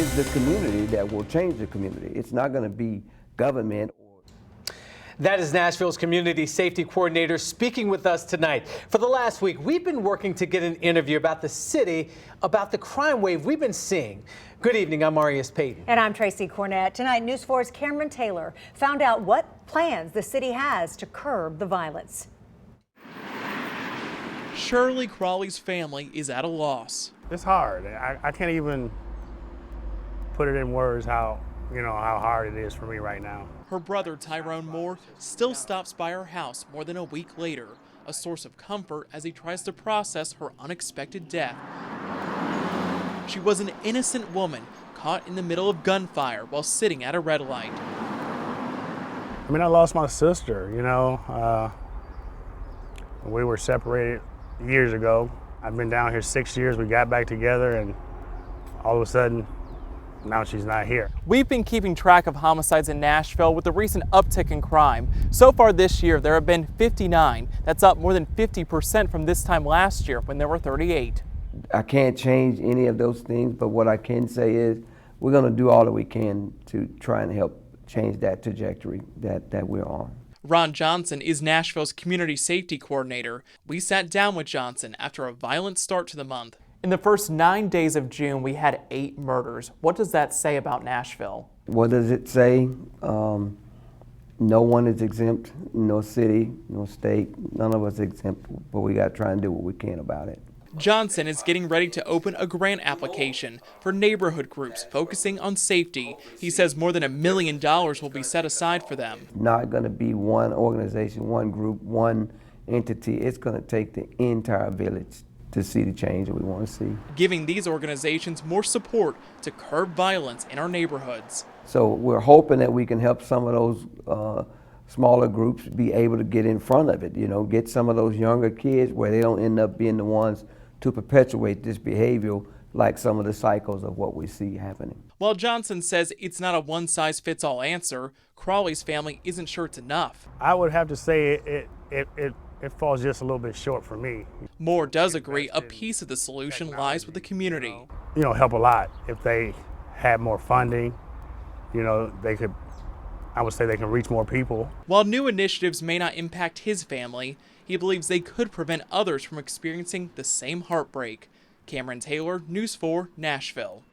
It's the community that will change the community. It's not going to be government. That is Nashville's community safety coordinator speaking with us tonight. For the last week, we've been working to get an interview about the city, about the crime wave we've been seeing. Good evening, I'm Marius Payton. And I'm Tracy Cornett. Tonight, News 4's Cameron Taylor found out what plans the city has to curb the violence. Shirley Crawley's family is at a loss. It's hard. I can't even put it in words how hard it is for me right now. Her brother Tyrone Moore still stops by her house more than a week later, a source of comfort as he tries to process her unexpected death. She was an innocent woman caught in the middle of gunfire while sitting at a red light. I mean, I lost my sister, we were separated years ago. I've been down here 6 years. We got back together and all of a sudden, now she's not here. We've been keeping track of homicides in Nashville with the recent uptick in crime. So far this year, there have been 59. That's up more than 50% from this time last year when there were 38. I can't change any of those things, but what I can say is we're going to do all that we can to try and help change that trajectory that we're on. Ron Johnson is Nashville's community safety coordinator. We sat down with Johnson after a violent start to the month. In the first 9 days of June, we had 8 murders. What does that say about Nashville? What does it say? No one is exempt, no city, no state, none of us exempt, but we got to try and do what we can about it. Johnson is getting ready to open a grant application for neighborhood groups focusing on safety. He says more than $1 million will be set aside for them. Not going to be one organization, one group, one entity. It's going to take the entire village to see the change that we want to see. Giving these organizations more support to curb violence in our neighborhoods. So we're hoping that we can help some of those smaller groups be able to get in front of it, get some of those younger kids where they don't end up being the ones to perpetuate this behavior like some of the cycles of what we see happening. While Johnson says it's not a one-size-fits-all answer, Crawley's family isn't sure it's enough. I would have to say it falls just a little bit short for me. Moore does agree a piece of the solution lies with the community. Help a lot. If they had more funding, I would say they can reach more people. While new initiatives may not impact his family, he believes they could prevent others from experiencing the same heartbreak. Cameron Taylor, News 4, Nashville.